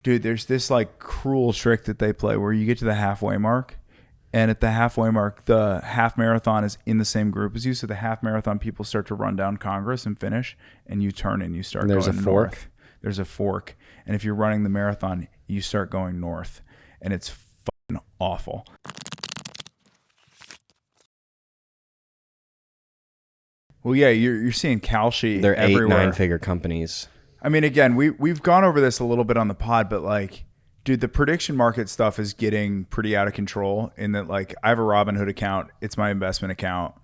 Dude, there's this like cruel trick that they play where you get to the halfway mark, and at the halfway mark, the half marathon is in the same group as you. So the half marathon people start to run down Congress and finish, and you turn and you start There's going a fork? north. There's a fork. And if you're running the marathon, you start going north, and it's fucking awful. Well, yeah, you're seeing Kalshi They're everywhere. 8-9-figure companies. I mean, again, we've gone over this a little bit on the pod, but like, dude, the prediction market stuff is getting pretty out of control in that, like, I have a Robinhood account. It's my investment account.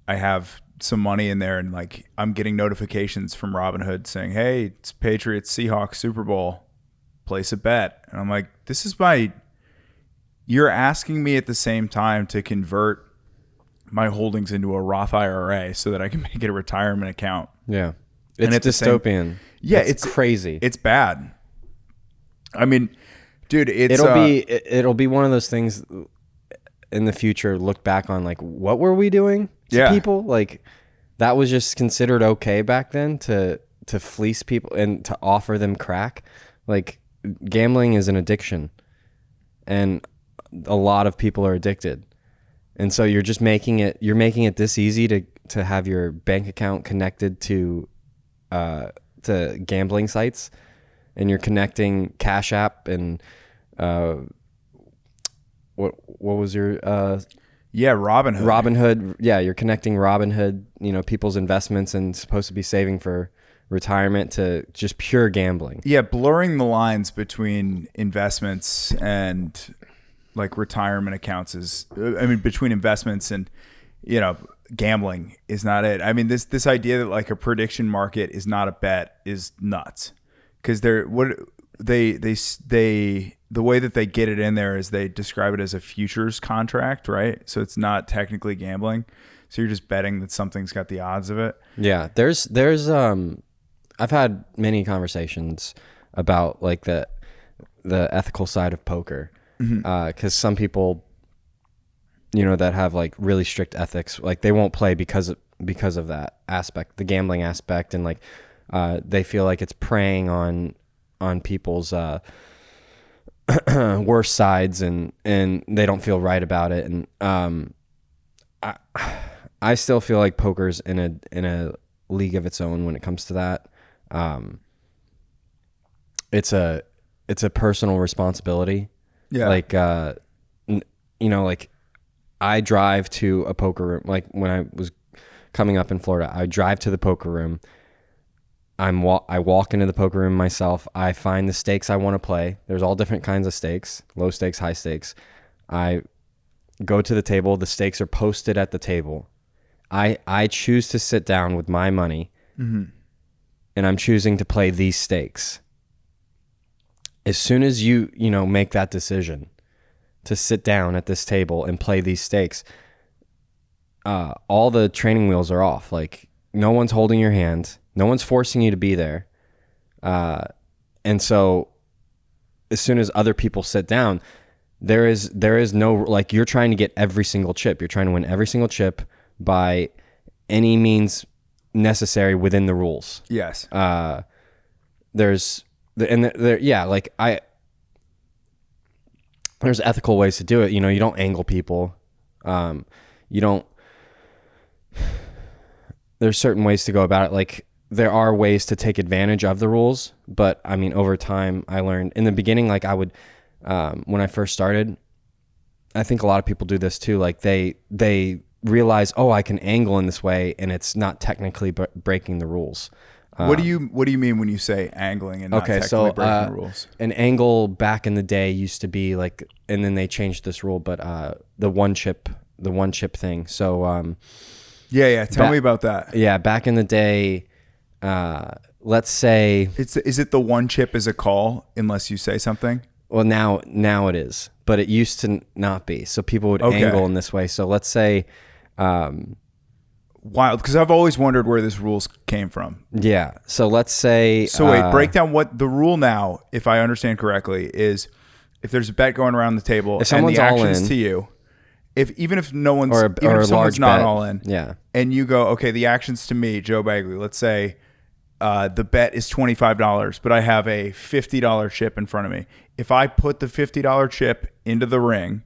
I have some money in there, and like, I'm getting notifications from Robinhood saying, hey, it's Patriots Seahawks Super Bowl. Place a bet. And I'm like, you're asking me at the same time to convert my holdings into a Roth IRA so that I can make it a retirement account. Yeah. It's dystopian. It's crazy. It's bad. I mean, dude, it'll be one of those things in the future, look back on like, what were we doing to people? Like, that was just considered okay back then to fleece people and to offer them crack. Like, gambling is an addiction, and a lot of people are addicted. And so you're making it this easy to have your bank account connected to gambling sites, and you're connecting Cash App and what was your Robinhood. Robinhood. Yeah, you're connecting Robinhood, people's investments and supposed to be saving for retirement to just pure gambling. Yeah, blurring the lines between investments and like retirement accounts between investments and gambling is not it. I mean, this idea that like a prediction market is not a bet is nuts, because the way that they get it in there is they describe it as a futures contract, right? So it's not technically gambling. So you're just betting that something's got the odds of it. Yeah, there's I've had many conversations about like the ethical side of poker, because some people, that have like really strict ethics, like they won't play because of that aspect, the gambling aspect, and like they feel like it's preying on people's worst sides, and they don't feel right about it. And I still feel like poker's in a league of its own when it comes to that. It's a personal responsibility. Yeah. Like, like I drive to a poker room. Like when I was coming up in Florida, I drive to the poker room. I walk into the poker room myself. I find the stakes I want to play. There's all different kinds of stakes, low stakes, high stakes. I go to the table. The stakes are posted at the table. I choose to sit down with my money, and I'm choosing to play these stakes. As soon as you make that decision to sit down at this table and play these stakes, all the training wheels are off. Like, no one's holding your hand. No one's forcing you to be there. And so as soon as other people sit down, there is no, like, you're trying to get every single chip. You're trying to win every single chip by any means necessary within the rules. Yes. There's ethical ways to do it. You don't angle people. There's certain ways to go about it. Like, there are ways to take advantage of the rules, but I mean, over time I learned in the beginning, like I would, when I first started, I think a lot of people do this too. Like they realize, oh, I can angle in this way, and it's not technically breaking the rules. What do you mean when you say angling and not technically breaking the rules? An angle back in the day used to be like, and then they changed this rule, but the one chip thing. So tell me about that. Yeah, back in the day, let's say is it the one chip is a call unless you say something? Well, now it is, but it used to not be. So people would angle in this way. So let's say. Wild, because I've always wondered where this rules came from. Yeah. So let's say. So wait, break down what the rule now, if I understand correctly, is if there's a bet going around the table and the action's to you, even if someone's not all in, yeah, and you go, okay, the action's to me, Joe Begley. Let's say the bet is $25, but I have a $50 chip in front of me. If I put the $50 chip into the ring,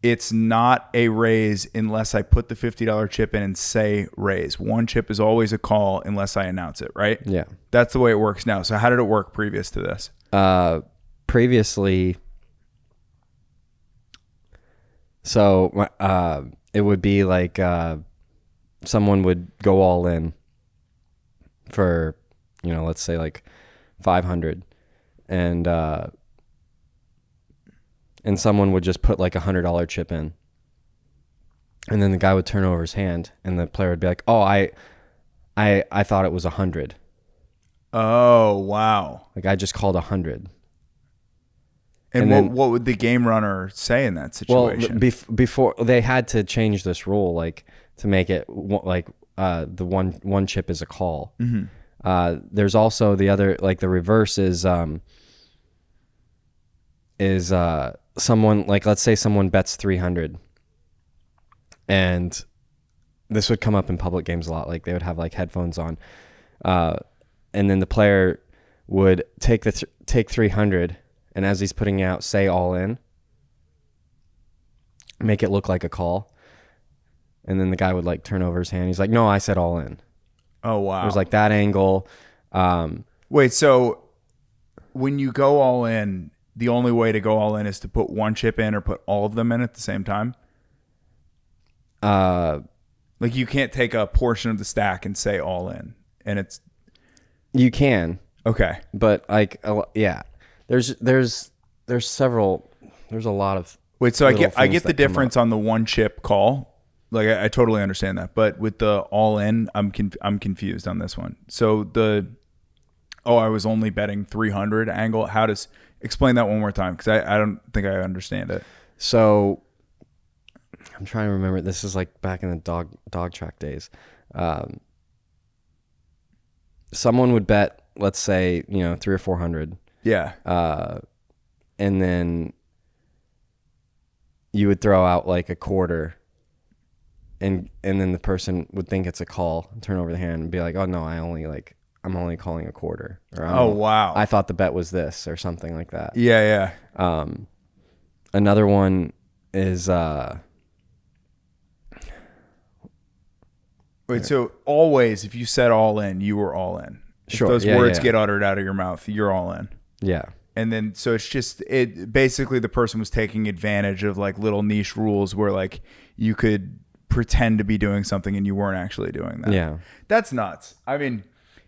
it's not a raise unless I put the $50 chip in and say raise. One chip is always a call unless I announce it, right? Yeah. That's the way it works now. So how did it work previous to this? Previously, so it would be like someone would go all in for, let's say like 500, and someone would just put like $100 chip in, and then the guy would turn over his hand, and the player would be like, "Oh, I thought it was 100." Oh, wow! Like I just called 100. And what would the game runner say in that situation? Well, before they had to change this rule, like to make it like the one chip is a call. Mm-hmm. There's also the other, like the reverse is someone, like let's say someone bets 300, and this would come up in public games a lot. Like they would have like headphones on, and then the player would take 300. And as he's putting out, say all in, make it look like a call. And then the guy would like turn over his hand. He's like, "No, I said all in." Oh, wow. It was like that angle. Wait, so when you go all in, the only way to go all in is to put one chip in or put all of them in at the same time? Like you can't take a portion of the stack and say all in. And it's... You can. Okay. But like, yeah. There's a lot of... Wait, so I get the difference on the one chip call. Like I totally understand that, but with the all in, I'm confused on this one. So I was only betting 300 angle. Explain that one more time, because I don't think I understand it. So I'm trying to remember. This is like back in the dog track days. Someone would bet, let's say, 300 or 400. Yeah. And then you would throw out like a quarter, and then the person would think it's a call, turn over the hand and be like, "Oh no, I'm only calling a quarter." Or, "Oh wow, I thought the bet was this," or something like that. Yeah. Another one is wait, so always if you said all in, you were all in. Sure. If those words get uttered out of your mouth, you're all in. Yeah. And then, so it's just, basically the person was taking advantage of like little niche rules where like you could pretend to be doing something and you weren't actually doing that. Yeah. That's nuts. I mean,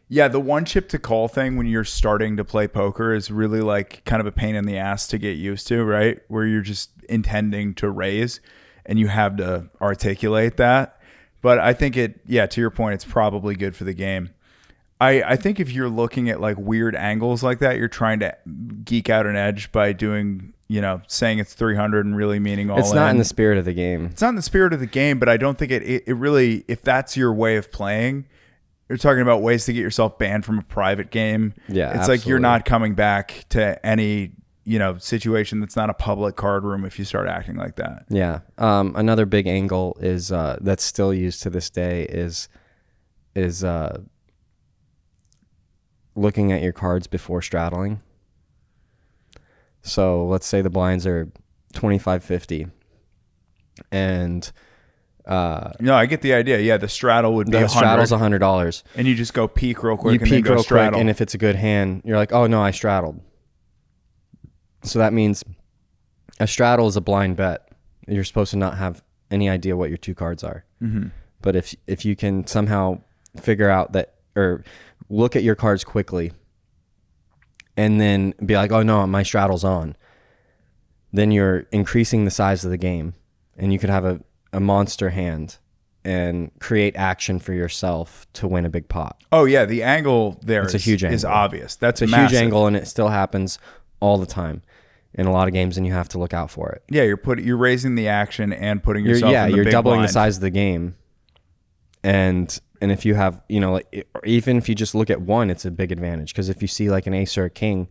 yeah, the one chip to call thing when you're starting to play poker is really like kind of a pain in the ass to get used to, right? Where you're just intending to raise and you have to articulate that. But I think to your point, it's probably good for the game. I think if you're looking at like weird angles like that, you're trying to geek out an edge by doing, saying it's 300 and really meaning all in. It's not in the spirit of the game. It's not in the spirit of the game, but I don't think it really, if that's your way of playing, you're talking about ways to get yourself banned from a private game. Yeah, it's absolutely. like you're not coming back to any, situation that's not a public card room if you start acting like that. Yeah. Another big angle is that's still used to this day is looking at your cards before straddling. So let's say the blinds are 25-50, and no, I get the idea. Yeah, the straddle would be the straddle's $100, and you just go peek real quick. You peek real quick, and if it's a good hand, you're like, "Oh no, I straddled." So that means a straddle is a blind bet. You're supposed to not have any idea what your two cards are. Mm-hmm. But if you can somehow figure out that, or look at your cards quickly and then be like, "Oh no, my straddle's on," then you're increasing the size of the game, and you could have a monster hand and create action for yourself to win a big pot. Oh yeah, the angle there it's a huge angle. Is obvious. That's a massive. Huge angle, and it still happens all the time in a lot of games, and you have to look out for it. Yeah, you're raising the action and putting yourself in the you're big doubling blind. the size of the game. And if you have, even if you just look at one, it's a big advantage, because if you see like an ace or a king,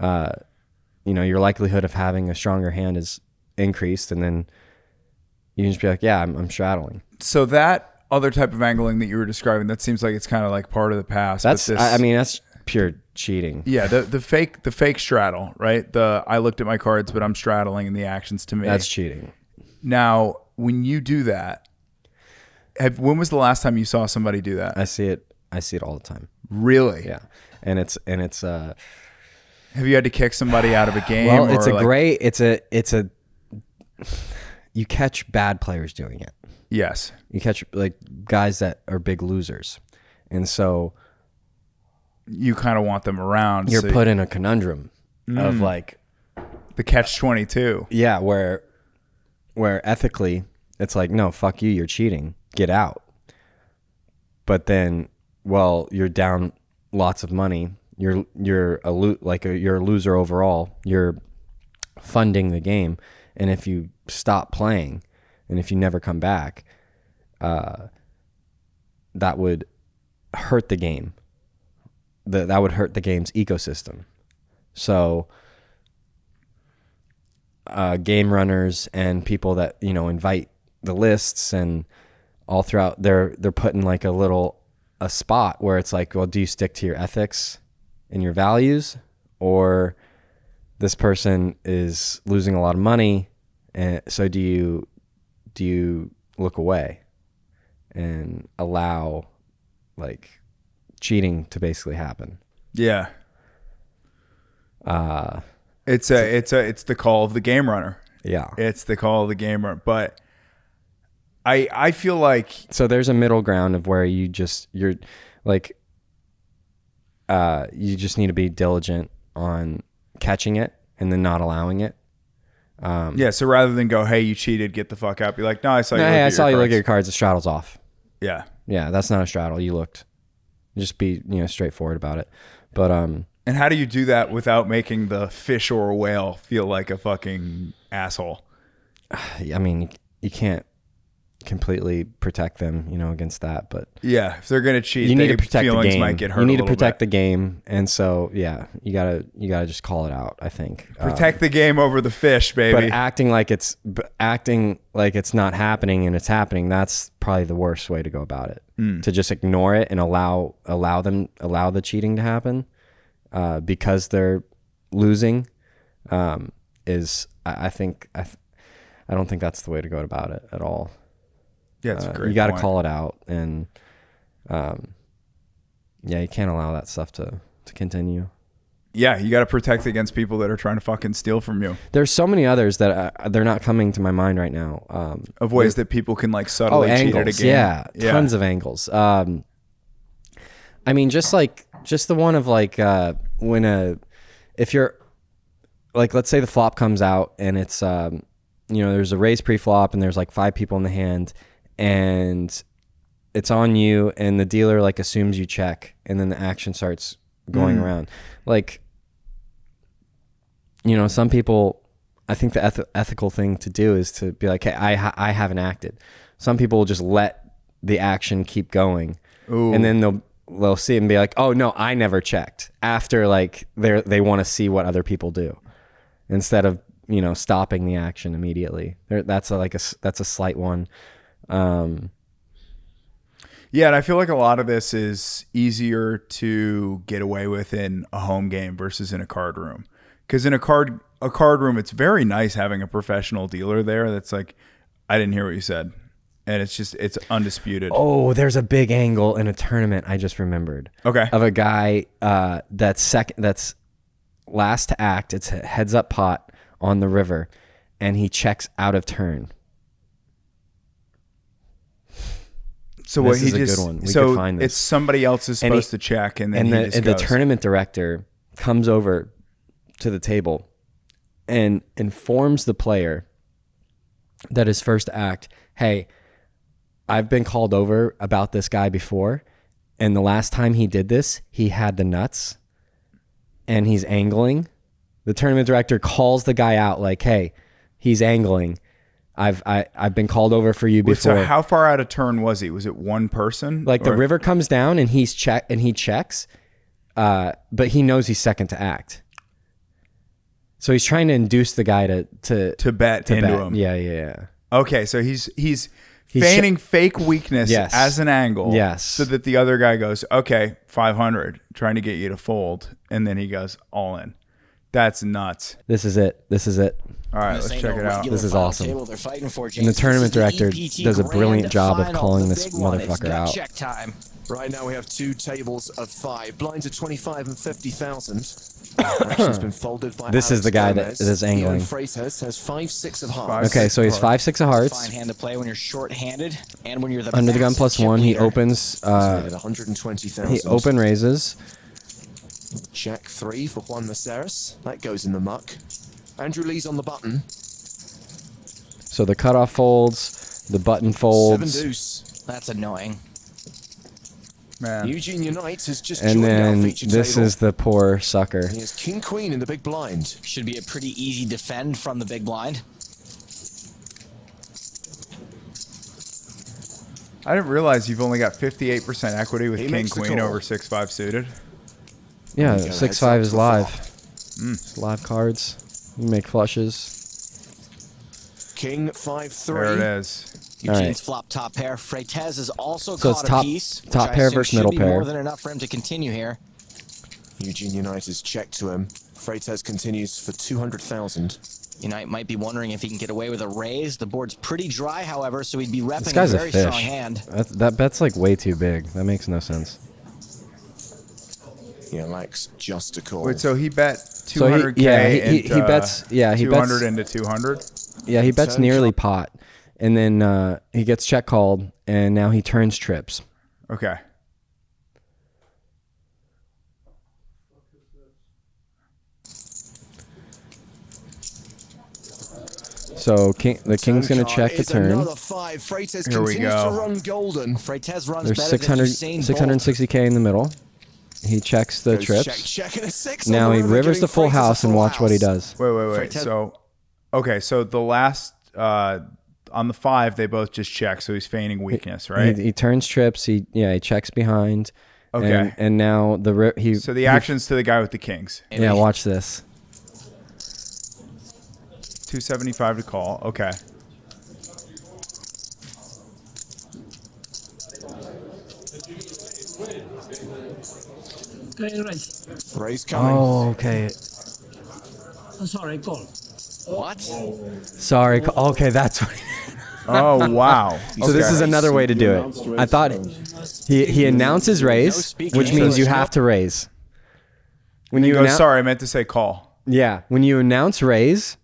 your likelihood of having a stronger hand is increased, and then you can just be like, "Yeah, I'm straddling." So that other type of angling that you were describing, that seems like it's kind of like part of the past. That's I mean, that's pure cheating. Yeah, the fake straddle, right? I looked at my cards, but I'm straddling and the action's to me. That's cheating. Now, when you do that, when was the last time you saw somebody do that? I see it all the time. Really? Yeah. And it's have you had to kick somebody out of a game? Well, it's a you catch bad players doing it. Yes. You catch like guys that are big losers. And so you kind of want them around. You're put in a conundrum of like the catch-22. Yeah, where ethically it's like, no, fuck you, you're cheating. Get out. But then, well, you're down lots of money. You're a loser overall. You're funding the game, and if you stop playing, and if you never come back, that would hurt the game. That would hurt the game's ecosystem. So, game runners and people that invite the lists and all throughout, they're put in like a spot where it's like, well, do you stick to your ethics and your values, or this person is losing a lot of money, and so do you look away and allow like cheating to basically happen? Yeah. It's the call of the game runner. Yeah. It's the call of the game runner. But I feel like, so there's a middle ground of where you just need to be diligent on catching it and then not allowing it. So rather than go, hey, you cheated, get the fuck out, be like, no, I saw you look at your cards, the straddle's off. Yeah. Yeah, that's not a straddle. You looked. Just be straightforward about it. But and how do you do that without making the fish or a whale feel like a fucking asshole? I mean, you can't completely protect them, against that, but yeah, if they're gonna cheat, you need to protect the game. Might get hurt. You need to protect the game, and so yeah, you gotta just call it out. I think protect the game over the fish, baby. But acting like it's not happening and it's happening, that's probably the worst way to go about it. To just ignore it and allow the cheating to happen because they're losing is I don't think that's the way to go about it at all. Yeah, it's a great you got to point. call it out, and you can't allow that stuff to continue. Yeah, you got to protect against people that are trying to fucking steal from you. There's so many others that they're not coming to my mind right now. Of ways that people can like subtly cheat at a game. Yeah, tons of angles. I mean, just the one of like if you're like, let's say the flop comes out and it's there's a raise pre-flop and there's like 5 people in the hand and it's on you and the dealer like assumes you check and then the action starts going around. Like, some people, I think the ethical thing to do is to be like, hey, I haven't acted. Some people will just let the action keep going. Ooh. And then they'll see it and be like, oh no, I never checked, after like they want to see what other people do instead of stopping the action immediately. That's a slight one. Yeah, and I feel like a lot of this is easier to get away with in a home game versus in a card room. Because in a card room, it's very nice having a professional dealer there that's like, I didn't hear what you said. And it's undisputed. Oh, there's a big angle in a tournament I just remembered. Okay. Of a guy that's last to act. It's a heads up pot on the river, and he checks out of turn. So this is a good one. We could find this. It's somebody else is supposed to check, and then the tournament director comes over to the table and informs the player that his first act, hey, I've been called over about this guy before, and the last time he did this, he had the nuts, and he's angling. The tournament director calls the guy out like, hey, he's angling. I've been called over for you before. So how far out of turn was he? Was it one person? Like the river comes down and he checks, but he knows he's second to act. So he's trying to induce the guy to bet into him. Yeah. Okay, so he's feigning fake weakness Yes. as an angle. Yes. So that the other guy goes, okay, 500, trying to get you to fold. And then he goes all in. That's nuts. This is it. All right, let's check it out. This is awesome. And the tournament director does a brilliant job of calling this motherfucker out. Check time. Right now we have 2 tables of 5. Blinds are 25 and 50,000. Action's been folded by This is Alex the guy Gomez. that is angling. Ian Freitas has 5-6 of hearts. Okay, so he's 5-6 of hearts. Fine hand to play when you're short-handed and when you're the Under the gun fastest +1, he chip leader. opens. He's rated 120,000. He open raises. Jack 3 for Juan Maceras. That goes in the muck. Andrew Lee's on the button. So the cutoff folds. The button 7 folds. deuce. That's annoying. Man. Eugene Unites has just And joined our then feature this table. is the poor sucker. He has King Queen in the big blind. Should be a pretty easy defend from the big blind. I didn't realize you've only got 58% equity with He King makes the Queen call. over 6-5 suited. Yeah, There you go, 6-5 heads is up live. to the It's live cards. You make flushes. King 5-3. There it is. Eugene's right. flop top pair. Freitas is also So caught it's top- a piece. top which I pair assume versus should middle be pair. More than enough for him to continue here. Eugene Unitas check to him. Freitas continues for 200,000. Unite might be wondering if he can get away with a raise. The board's pretty dry, however, so he'd be This repping a guy's a very strong fish. hand. That bet's like way too big. That makes no sense. He elects just to call. Wait, so he bet So he- 200K yeah, he into, bets- yeah, he 200 bets- into 200? Yeah, he bets Turn nearly shot. pot. And then he gets check called, and now he turns trips. Okay. So the king's going to check the Is turn. Another 5. Freitas Here we continues go. to run golden. Freitas runs There's better 600, than Usain Bolt. 660K in the middle. He checks the Goes trips. Check and a 6 Now on the he river, rivers giving the full Freitas a house and full watch what he house. does. Wait. Freitas- So, okay, so the last, on the 5, they both just check, so he's feigning weakness, right? He turns trips. He checks behind. Okay. And now So the action's to the guy with the kings. Yeah, watch this. 275 to call. Okay. Okay, raise. Raise coming. Oh, okay. Sorry, call. What? Sorry. Okay, that's what. Oh, wow. So this is another way to do it. I thought he announces raise, speaking which means you have to raise. When you announce, sorry, I meant to say call. yeah, when you announce raise,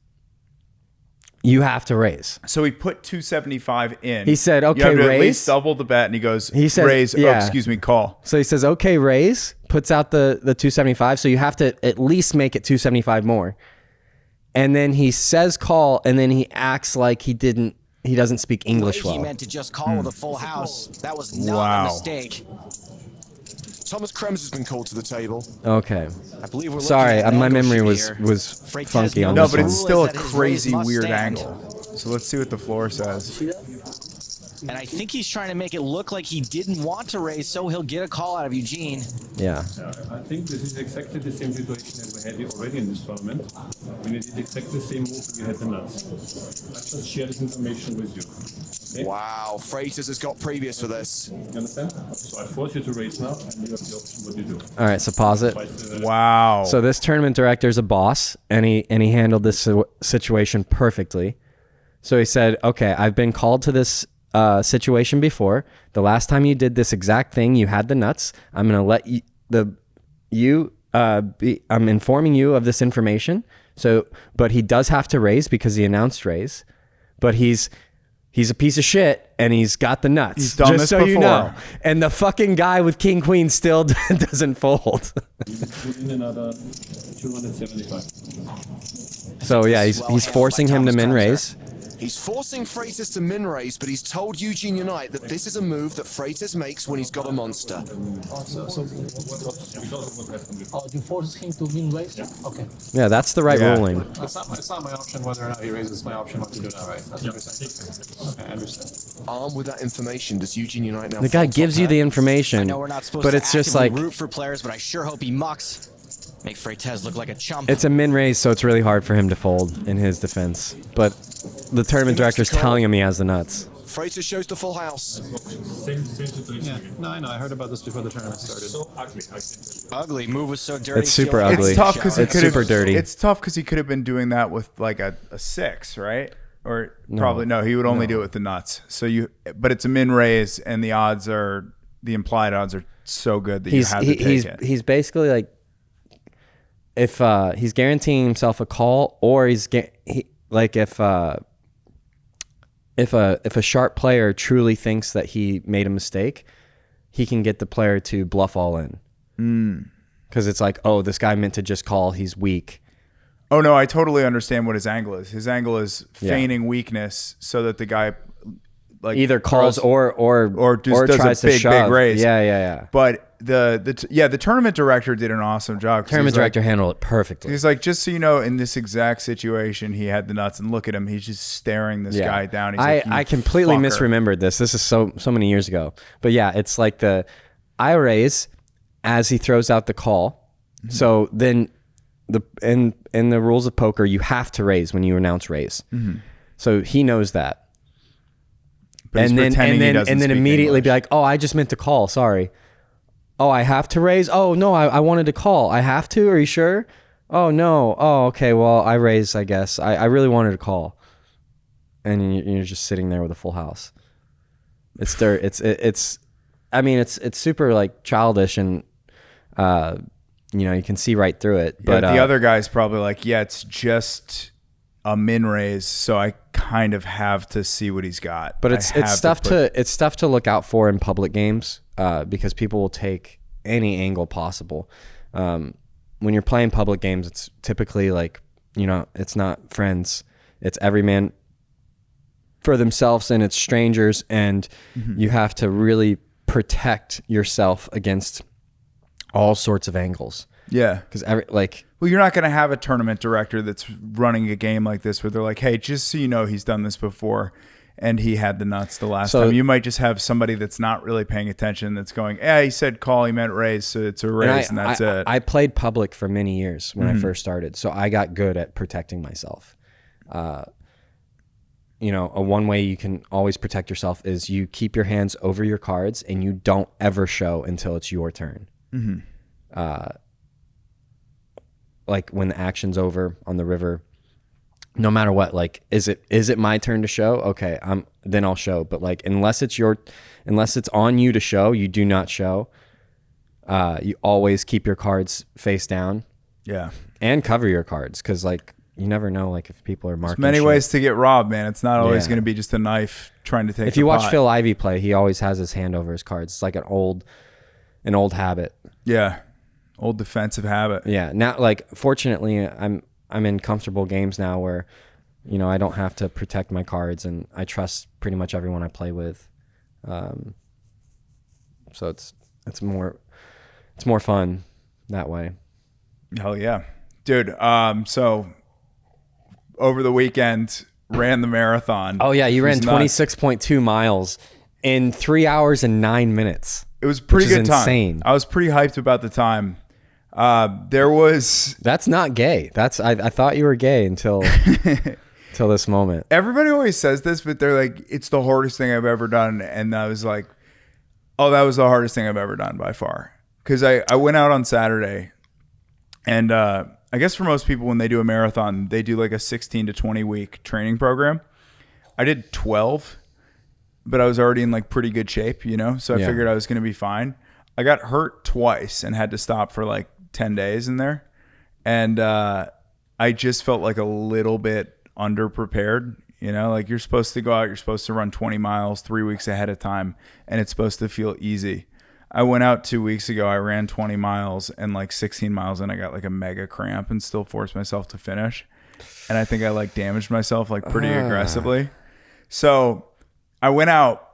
you have to raise. So he put 275 in. He said, You "Okay, have to at raise." least double the bet, and he goes, He says, raise. yeah. Oh, excuse me, call. So he says, "Okay, raise." Puts out the 275. So you have to at least make it 275 more. And then he says call, and then he acts like he doesn't speak English He well. meant to just call with a full house. That was not Wow. a mistake. Thomas Krems has been called to the table. Okay. I believe we're Sorry, looking at an my angle memory shoot was here. was Freitas funky on No, this but one. it's still a That his crazy raise must weird stand. angle. So let's see what the floor says. And I think he's trying to make it look like he didn't want to raise, so he'll get a call out of Eugene. Yeah. I think this is exactly the same situation that we had here already in this tournament. When it did exactly the same move, we had the nuts. I just share this information with you. Okay? Wow, Freitas has got previous for this. You understand? So I force you to raise now, and you have the option what you do. All right, so pause it. Wow. So this tournament director is a boss, and he handled this situation perfectly. So he said, "Okay, I've been called to this situation before. The last time you did this exact thing, you had the nuts. I'm gonna let I'm informing you of this information. So, but he does have to raise because he announced raise. But he's a piece of shit, and he's got the nuts. He's done just this so you before. know. And the fucking guy with King Queen still doesn't fold." You can put in another 275. So yeah, he's forcing him to min raise. He's forcing Freitas to min raise, but he's told Eugene Unite that this is a move that Freitas makes when he's got a monster. Oh, you force him to min raise? Okay. Yeah, that's the right Yeah. ruling. It's not my option whether or not he raises. It's my option what to do now, right? That's what you're saying. Okay, I understand. Armed with that information, does Eugene Unite now? The guy fold gives top you the pair? information, I know we're not supposed but to it's just actively like root for players, but I sure hope he mucks. Make Freitas look like a chump. it's a min raise, so it's really hard for him to fold in his defense. But the tournament director's telling him he has the nuts. Frater shows the full house. Same situation Yeah. again. No, I know. I heard about this before the tournament started. So ugly, I can tell you. Ugly. Move was so dirty. It's super Feel like ugly. It's tough because he It's could have. super dirty. It's tough because he could have been doing that with like a 6, right? Or probably no. He would only do it with the nuts. So but it's a min raise, and the implied odds are so good that you have to take it. He's basically like, if he's guaranteeing himself a call, or if a sharp player truly thinks that he made a mistake, he can get the player to bluff all in. Because it's like, oh, this guy meant to just call. He's weak. Oh no, I totally understand what his angle is. His angle is feigning weakness so that the guy like Either calls or does tries a big to shove. raise. Yeah. But the tournament director did an awesome job. Tournament director handled it perfectly. He's like, just so you know, in this exact situation, he had the nuts, and look at him. He's just staring this guy down. He's like, I completely fucker. misremembered this. This is so many years ago. But yeah, it's like I raise as he throws out the call. Mm-hmm. So then in the rules of poker, you have to raise when you announce raise. Mm-hmm. So he knows that. But and then immediately English. be like, oh, I just meant to call. Sorry. Oh, I have to raise? Oh, no, I wanted to call. I have to? Are you sure? Oh, no. Oh, okay. Well, I raise, I guess. I really wanted to call. And you're just sitting there with a full house. It's dirt. It's super like childish, and you can see right through it. But But the other guy's probably like, yeah, it's just a min raise, so I kind of have to see what he's got. But it's stuff to look out for in public games, because people will take any angle possible. When you're playing public games, it's typically like, it's not friends, it's every man for themselves, and it's strangers, and you have to really protect yourself against all sorts of angles. Yeah, because well, you're not going to have a tournament director that's running a game like this where they're like, hey, just so you know, he's done this before and he had the nuts the last time. You might just have somebody that's not really paying attention that's going, yeah, he said call, he meant raise, so it's a raise, and that's it. I played public for many years when I first started, so I got good at protecting myself. A one way you can always protect yourself is you keep your hands over your cards and you don't ever show until it's your turn. Like when the action's over on the river, no matter what, like, is it my turn to show? Okay, then I'll show. But like, unless it's on you to show, you do not show. You always keep your cards face down. Yeah. And cover your cards, because like, you never know, like, if people are marking. There's many shit. ways to get robbed, man. It's not always going to be just a knife trying to take. If you watch Phil Ivey play, he always has his hand over his cards. It's like an old habit. Yeah, old defensive habit. Yeah. Now, like, fortunately, I'm in comfortable games now where, I don't have to protect my cards, and I trust pretty much everyone I play with. So it's more fun that way. Hell yeah, dude. So over the weekend, ran the marathon. Oh yeah, you ran 26.2 miles in 3 hours and 9 minutes. It was a pretty good time. Insane. I was pretty hyped about the time. That's not gay. I thought you were gay until this moment. Everybody always says this, but they're like, it's the hardest thing I've ever done. And I was like, oh, that was the hardest thing I've ever done by far. Because I went out on Saturday, and I guess for most people, when they do a marathon, they do like a 16 to 20 week training program. I did 12, but I was already in like pretty good shape, so I figured I was going to be fine. I got hurt twice and had to stop for like 10 days in there. And I just felt like a little bit underprepared. Like, you're supposed to go out, you're supposed to run 20 miles 3 weeks ahead of time, and it's supposed to feel easy. I went out 2 weeks ago, I ran 20 miles, and like 16 miles in, I got like a mega cramp and still forced myself to finish. And I think I like damaged myself like pretty aggressively. So I went out.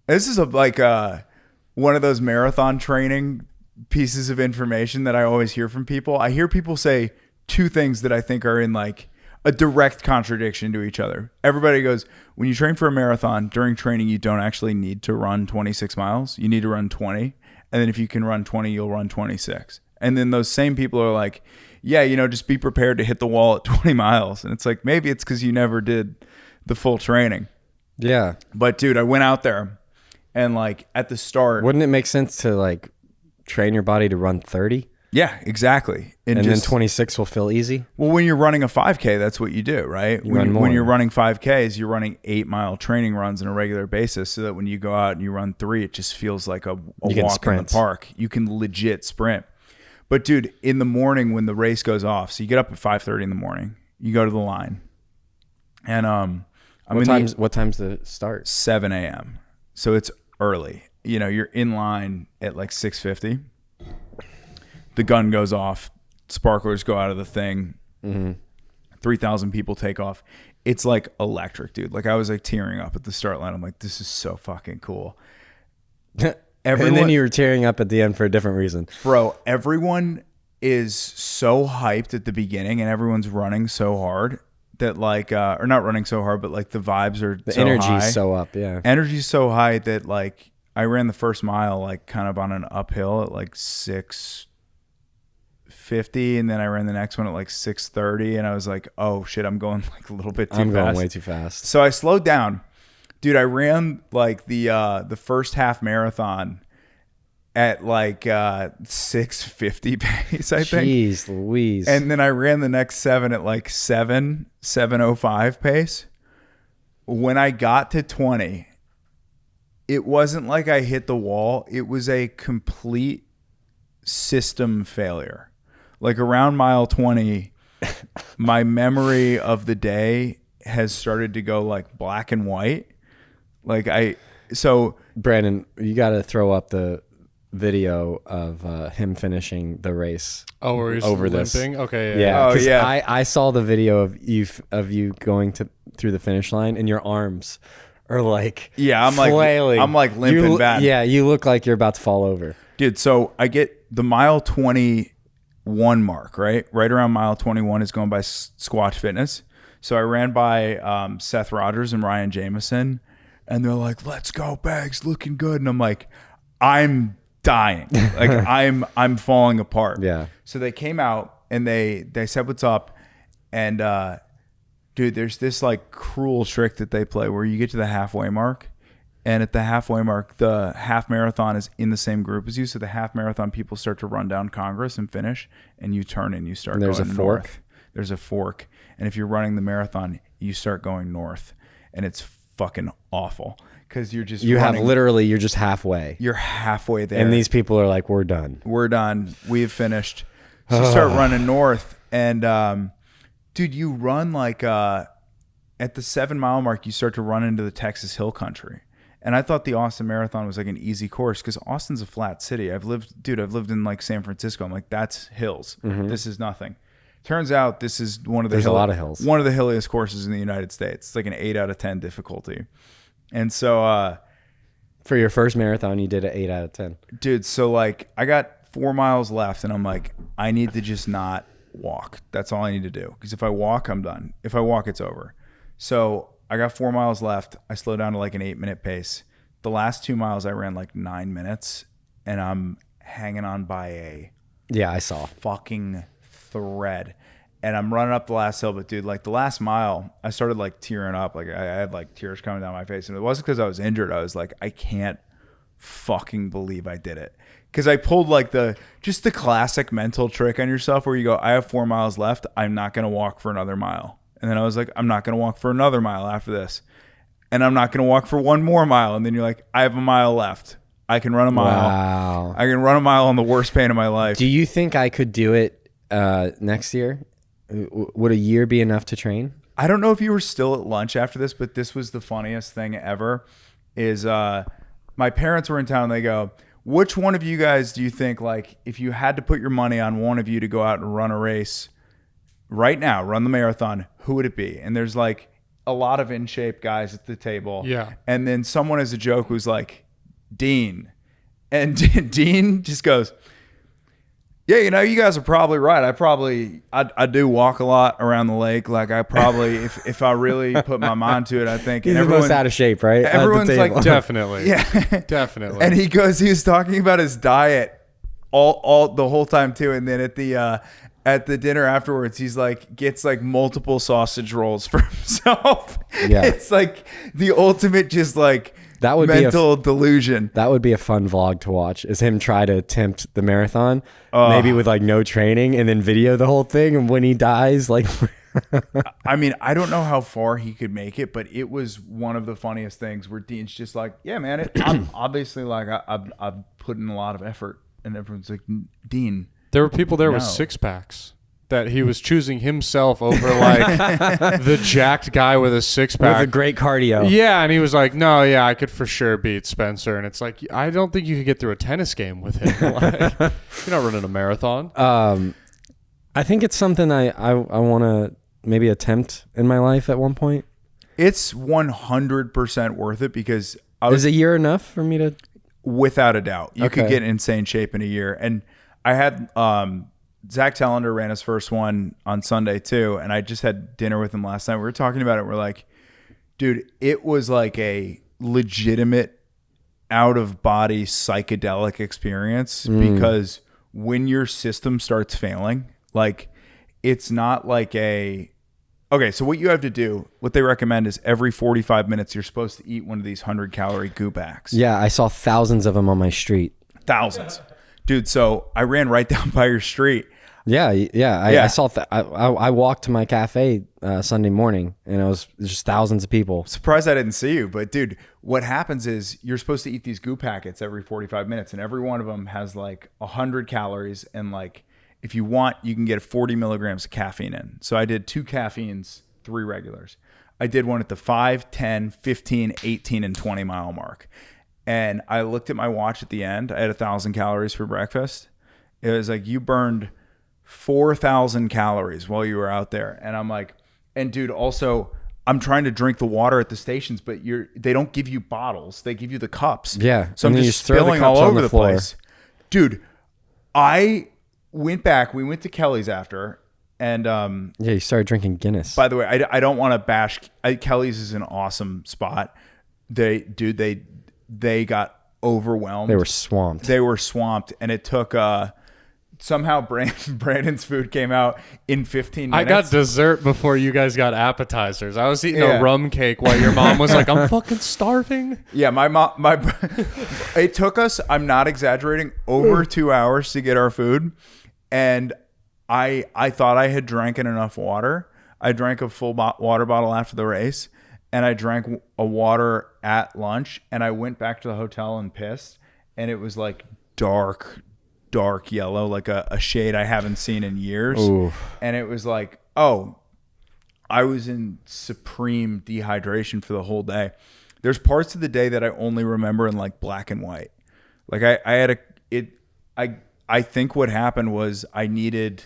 This is one of those marathon training pieces of information that I always hear from people. I hear people say two things that I think are in like a direct contradiction to each other. Everybody goes, when you train for a marathon, during training, you don't actually need to run 26 miles. You need to run 20. And then if you can run 20, you'll run 26. And then those same people are like, yeah, just be prepared to hit the wall at 20 miles. And it's like, maybe it's because you never did the full training. Yeah. But dude, I went out there and like at the start. Wouldn't it make sense to like train your body to run 30? Yeah, exactly. And then 26 will feel easy? Well, when you're running a 5K, that's what you do, right? When you're running 5Ks, you're running 8-mile training runs on a regular basis so that when you go out and you run 3, it just feels like a walk in the park. You can legit sprint. But dude, in the morning when the race goes off, so you get up at 5:30 in the morning, you go to the line. And what time's the start? 7 a.m. So it's early. You know, you're in line at like 6:50. The gun goes off. Sparklers go out of the thing. 3,000 people take off. It's like electric, dude. Like I was like tearing up at the start line. I'm like, this is so fucking cool. And then you were tearing up at the end for a different reason. Bro, everyone is so hyped at the beginning and everyone's running so hard that like, or not running so hard, but like the vibes are the so energy's high. so up, yeah. Energy's so high that like I ran the first mile like kind of on an uphill at like 6:50, and then I ran the next one at like 6:30, and I was like, oh shit, I'm going like a little bit too fast. I'm going way too fast. So I slowed down. Dude, I ran like the first half marathon at like 6:50 pace, I think. Jeez Louise. And then I ran the next 7 at like 7:05 pace. When I got to 20, it wasn't like I hit the wall. It was a complete system failure. Like around mile 20, my memory of the day has started to go like black and white. So Brandon, you got to throw up the video of him finishing the race. Oh, where he's over limping? this. Okay. Yeah. Oh, yeah. I saw the video of you going through the finish line, and your arms are like flailing. I'm like limping bad. Yeah, you look like you're about to fall over. Dude, so I get the mile 21 mark, right? Right around mile 21 is going by Squatch Fitness. So I ran by Seth Rogers and Ryan Jameson, and they're like, let's go, Bags, looking good. And I'm like, I'm dying. Like I'm falling apart. Yeah. So they came out and they said, what's up? And dude, there's this like cruel trick that they play where you get to the halfway mark, and at the halfway mark, the half marathon is in the same group as you. So the half marathon people start to run down Congress and finish, and you turn and you start and going a fork. north. There's a fork. And if you're running the marathon, you start going north, and it's fucking awful because you're just you're just halfway. You're halfway there. And these people are like, we're done. We've finished. So you start running north, and dude, you run like at the 7 mile mark, you start to run into the Texas Hill Country. And I thought the Austin Marathon was like an easy course because Austin's a flat city. I've lived in like San Francisco. I'm like, that's hills. This is nothing. Turns out this is one of the a lot of hills. One of the hilliest courses in the United States. It's like an 8 out of 10 difficulty. And so for your first marathon, you did an 8 out of 10. Dude, so like I got 4 miles left, and I'm like, I need to just not walk. That's all I need to do. Because if I walk, I'm done. If I walk, it's over. So I got 4 miles left. I slowed down to like an 8-minute pace. The last 2 miles I ran like 9 minutes, and I'm hanging on by I saw fucking thread. And I'm running up the last hill, but dude, like the last mile, I started like tearing up. Like I had like tears coming down my face, and it wasn't because I was injured. I was like, I can't fucking believe I did it. Because I pulled like the classic mental trick on yourself where you go, I have 4 miles left. I'm not going to walk for another mile. And then I was like, I'm not going to walk for another mile after this. And I'm not going to walk for one more mile. And then you're like, I have a mile left. I can run a mile. Wow. I can run a mile on the worst pain of my life. Do you think I could do it next year? Would a year be enough to train? I don't know if you were still at lunch after this, but this was the funniest thing ever. Is my parents were in town. And they go, which one of you guys do you think, like, if you had to put your money on one of you to go out and run a race right now, run the marathon, who would it be? And there's like a lot of in shape guys at the table. Yeah. And then someone as a joke was like, Dean. And Dean just goes, yeah, you know, you guys are probably right. I do walk a lot around the lake. Like I probably, if I really put my mind to it, I think. He's the most out of shape, right? Everyone's like, definitely. Yeah. Definitely. And he was talking about his diet all the whole time too. And then at at the dinner afterwards, he's like, gets like multiple sausage rolls for himself. Yeah. It's like the ultimate just like That would mental delusion. That would be a fun vlog to watch, is him try to attempt the marathon, maybe with like no training, and then video the whole thing. And when he dies, like, I mean, I don't know how far he could make it, but it was one of the funniest things where Dean's just like, yeah, man, I'm obviously like, I've put in a lot of effort. And everyone's like, Dean. There were people there with six packs that he was choosing himself over like the jacked guy with a six pack with a great cardio. Yeah, and he was like, "No, yeah, I could for sure beat Spencer." And it's like, I don't think you could get through a tennis game with him. Like, you're not running a marathon. I think it's something I want to maybe attempt in my life at one point. It's 100% worth it because is a year enough for me to? Without a doubt, you could get in insane shape in a year. And I had Zach Tellender ran his first one on Sunday too, and I just had dinner with him last night. We were talking about it. We're like, dude, it was like a legitimate out of body psychedelic experience because when your system starts failing, like it's not like okay, so what you have to do, what they recommend is every 45 minutes, you're supposed to eat one of these 100-calorie goop packs. Yeah, I saw thousands of them on my street. Thousands. Dude, so I ran right down by your street. I saw I walked to my cafe Sunday morning, and it was just thousands of people. Surprised I didn't see you, but dude, what happens is you're supposed to eat these goop packets every 45 minutes, and every one of them has like 100 calories, and like if you want, you can get 40 milligrams of caffeine in. So I did 2 caffeines, 3 regulars. I did one at the 5, 10, 15, 18, and 20 mile mark. And I looked at my watch at the end. I had 1,000 calories for breakfast. It was like, you burned 4,000 calories while you were out there. And I'm like, and dude, also, I'm trying to drink the water at the stations, but they don't give you bottles. They give you the cups. Yeah. So I'm just spilling all over the place. Dude, I went back. We went to Kelly's after. And you started drinking Guinness. By the way, I don't want to bash. Kelly's is an awesome spot. They got overwhelmed. They were swamped. And it took somehow Brandon's food came out in 15 minutes. I got dessert before you guys got appetizers. I was eating a rum cake while your mom was like, "I'm fucking starving." Yeah, my mom. It took us, I'm not exaggerating, over 2 hours to get our food, and I thought I had drank enough water. I drank a full water bottle after the race, and I drank a water at lunch, and I went back to the hotel and pissed, and it was like dark yellow, like a shade I haven't seen in years. Ooh. And it was like, oh, I was in supreme dehydration for the whole day. There's parts of the day that I only remember in like black and white. Like I think what happened was I needed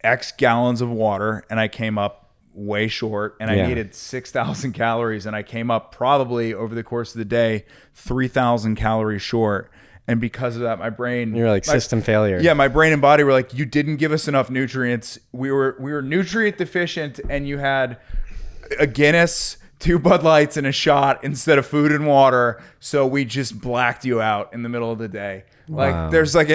X gallons of water and I came up way short, and I needed 6,000 calories, and I came up probably over the course of the day 3,000 calories short. And because of that, my brain, you're like system failure. Yeah, my brain and body were like, you didn't give us enough nutrients. We were nutrient deficient, and you had a Guinness, 2 Bud Lights, and a shot instead of food and water. So we just blacked you out in the middle of the day. Like there's like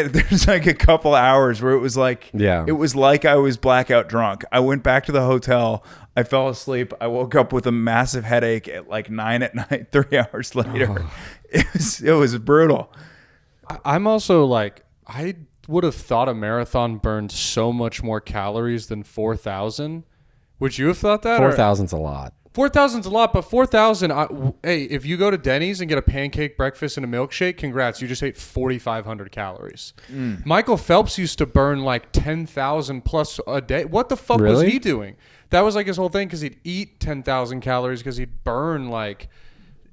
a couple hours where it was like, it was like I was blackout drunk. I went back to the hotel. I fell asleep. I woke up with a massive headache at like 9 at night. 3 hours later, it was brutal. I'm also like, I would have thought a marathon burned so much more calories than 4,000. Would you have thought that? 4,000's a lot. 4,000's a lot, but 4,000, hey, if you go to Denny's and get a pancake breakfast and a milkshake, congrats, you just ate 4,500 calories. Michael Phelps used to burn like 10,000 plus a day. What the fuck was he doing? That was like his whole thing, because he'd eat 10,000 calories because he'd burn like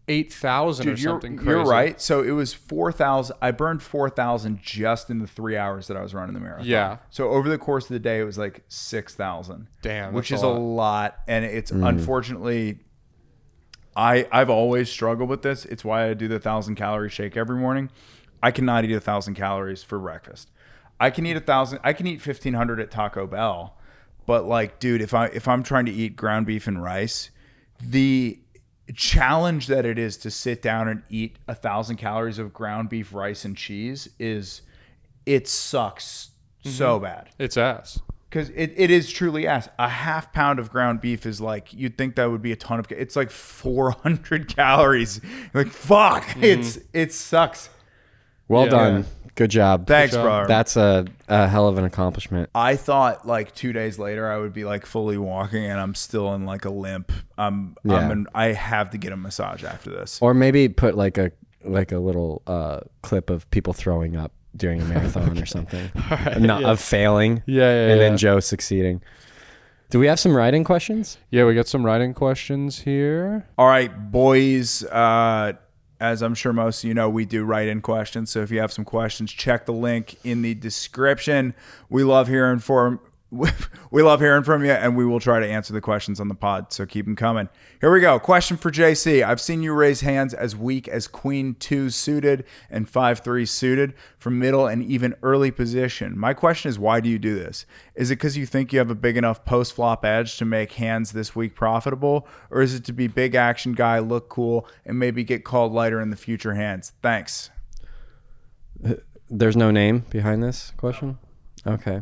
8,000 or something crazy. You're right. So it was 4,000. I burned 4,000 just in the 3 hours that I was running the marathon. Yeah. So over the course of the day, it was like 6,000. Damn. Which is a lot. And it's unfortunately, I've always struggled with this. It's why I do the 1,000 calorie shake every morning. I cannot eat 1,000 calories for breakfast. I can eat 1,000. I can eat 1,500 at Taco Bell. But like, dude, if I'm trying to eat ground beef and rice, the challenge that it is to sit down and eat 1,000 calories of ground beef, rice, and cheese it sucks So bad. It's ass. Because it is truly ass. A half pound of ground beef is like, you'd think that would be a ton of, it's like 400 calories. Like, fuck. It sucks. Well done. Good job. Thanks, bro. That's a hell of an accomplishment. I thought like 2 days later I would be like fully walking, and I'm still in like a limp. I have to get a massage after this. Or maybe put like a little clip of people throwing up during a marathon or something. Of failing. And then Joe succeeding. Do we have some writing questions? Yeah, we got some writing questions here. All right, boys. As I'm sure most of you know, we do write-in questions. So if you have some questions, check the link in the description. We love hearing from you, and we will try to answer the questions on the pod. So keep them coming. Here we go. Question for JC. I've seen you raise hands as weak as Queen 2 suited and 5-3 suited from middle and even early position. My question is, why do you do this? Is it because you think you have a big enough post-flop edge to make hands this week profitable? Or is it to be big action guy, look cool, and maybe get called lighter in the future hands? Thanks. There's no name behind this question? Okay.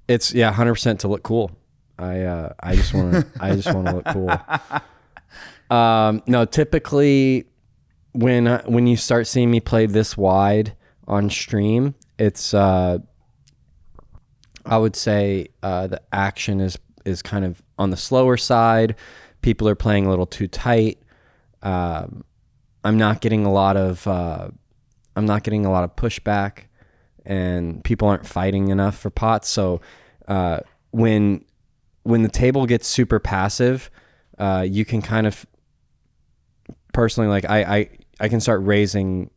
It's 100% to look cool. I just want to look cool. No, typically when you start seeing me play this wide on stream, it's I would say the action is kind of on the slower side. People are playing a little too tight. I'm not getting a lot of pushback, and people aren't fighting enough for pots. So when the table gets super passive, you can kind of personally, like I can start raising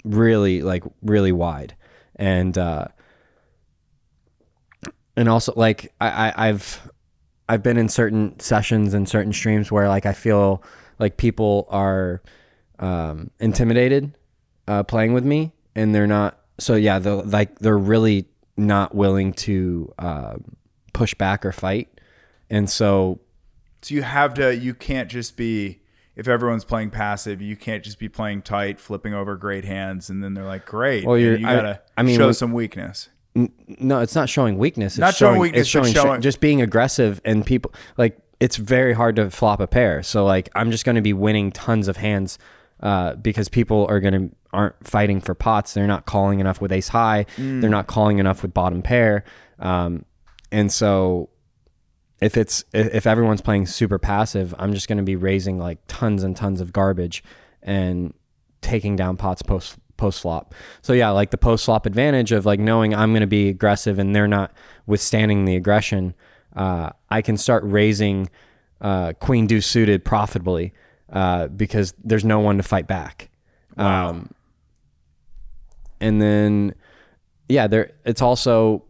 really wide, and also like I've been in certain sessions and certain streams where like I feel like people are intimidated playing with me, and they're not. So yeah, they're really not willing to push back or fight, and so you can't just be, if everyone's playing passive, you can't just be playing tight, flipping over great hands, and then they're like, great. Well, you gotta show some weakness. No, it's not showing weakness. It's not showing weakness. It's showing just being aggressive, and people like it's very hard to flop a pair. So like I'm just going to be winning tons of hands because people aren't fighting for pots. They're not calling enough with ace high. They're not calling enough with bottom pair. And so if everyone's playing super passive, I'm just going to be raising like tons and tons of garbage and taking down pots post flop. So yeah, like the post flop advantage of like knowing I'm going to be aggressive and they're not withstanding the aggression. I can start raising queen deuce suited profitably because there's no one to fight back. Wow. And then yeah, it's also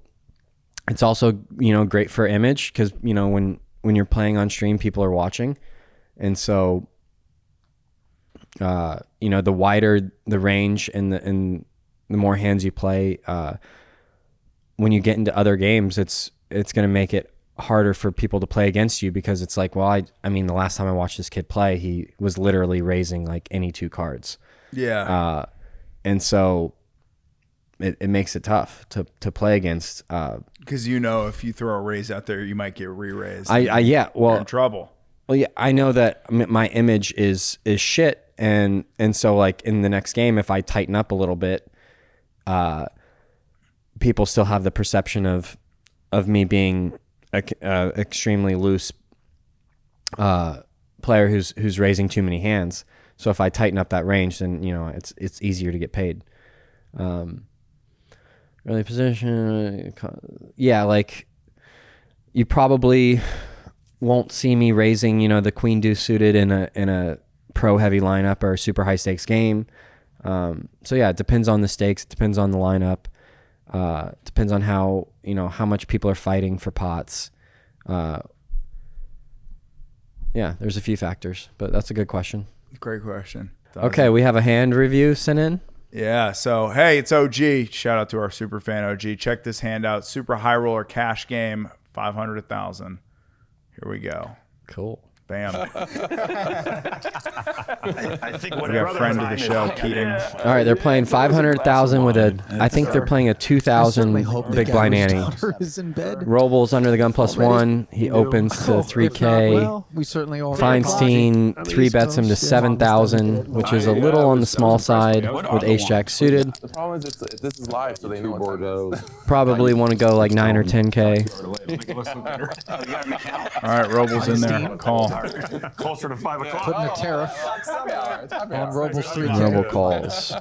great for image because when you're playing on stream, people are watching, and so the wider the range and the more hands you play, when you get into other games, it's going to make it harder for people to play against you because it's like, well, I mean, the last time I watched this kid play, he was literally raising like any two cards. Yeah. And so it makes it tough to play against. Because if you throw a raise out there, you might get re-raised. You're in trouble. Well, yeah, I know that my image is shit, and so like in the next game, if I tighten up a little bit, people still have the perception of me being a extremely loose player who's raising too many hands. So if I tighten up that range, then it's easier to get paid. Early position, yeah, like you probably won't see me raising, the queen deuce suited in a pro heavy lineup or a super high stakes game. So yeah, it depends on the stakes, it depends on the lineup, depends on how much people are fighting for pots. Yeah, there's a few factors, but that's a good question. Great question. Okay, we have a hand review sent in. Yeah, so hey, it's OG. Shout out to our super fan OG. Check this hand out. Super high roller cash game, 500 1,000. Here we go. Cool. Bam. I think what We got friend of the show, Keating. All right, they're playing 500,000 with a. I think they're playing a 2,000 big blind ante. Is in bed. Robles under the gun +1. He opens to 3K. Well, we certainly all Feinstein 3-bets him to 7,000, which is a little on the small side with Ace Jack suited. The problem is this is live, so they know Bordeaux. Probably want to go like 9 or 10K. All right, Robles in there. Call. Closer to 5 o'clock. putting a tariff on Robles 3K. Roble calls.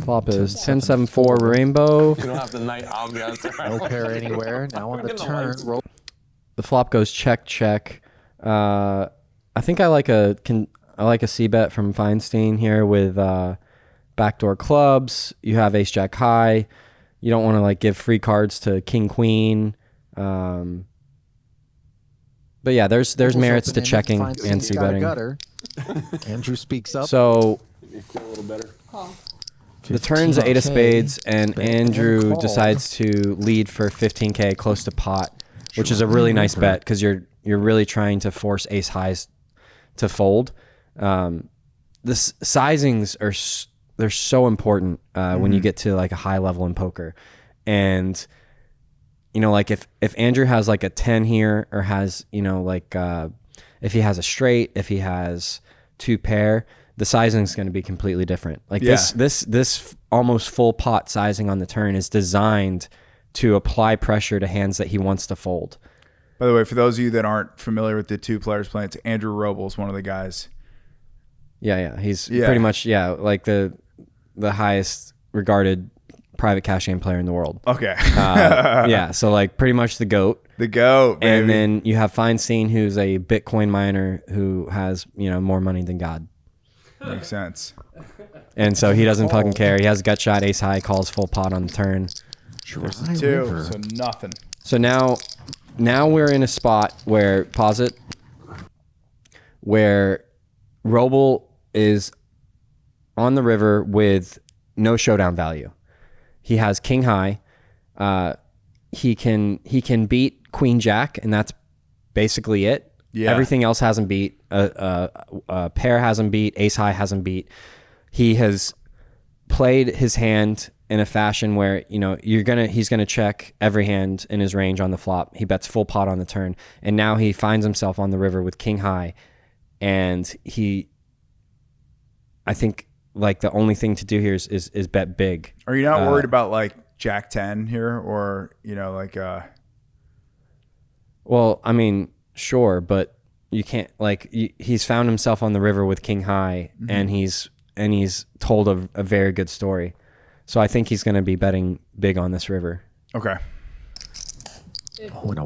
Flop is 10-7-4 rainbow. You don't have the night ambiance. No pair anywhere. Now on the turn. The flop goes check check. I think I like a C bet from Feinstein here with backdoor clubs. You have Ace Jack high. You don't want to like give free cards to King Queen. But yeah, there's merits to checking and C betting. Andrew speaks up. So You feel a little better. the turn's 8 of spades, and Andrew decides to lead for 15K close to pot, which is a really nice bet because you're really trying to force ace highs to fold. The sizings they're so important when you get to like a high level in poker, and you know, like if Andrew has like a 10 here, or has, you know, like if he has a straight, if he has 2 pair, the sizing is going to be completely different. Like this almost full pot sizing on the turn is designed to apply pressure to hands that he wants to fold. By the way, for those of you that aren't familiar with the two players playing, it's Andrew Robles, one of the guys. Yeah. He's pretty much, like the highest regarded private cash game player in the world. Okay. So like pretty much the GOAT. The GOAT, baby. And then you have Feinstein, who's a Bitcoin miner who has, you know, more money than God. Makes sense. And so he doesn't fucking care. He has gut shot, ace high, calls full pot on the turn. There's the 2, so nothing. So now we're in a spot where, pause it, where Roble is on the river with no showdown value. He has king high. He can beat queen jack, and that's basically it. Yeah. Everything else hasn't beat. A pair hasn't beat. Ace high hasn't beat. He has played his hand in a fashion where, you know, he's gonna check every hand in his range on the flop. He bets full pot on the turn, and now he finds himself on the river with king high, and I think like the only thing to do here is bet big. Are you not worried about like Jack 10 here, or, you know, like Well, I mean, sure, but you can't he's found himself on the river with king high, and he's told a very good story. So I think he's going to be betting big on this river. Okay.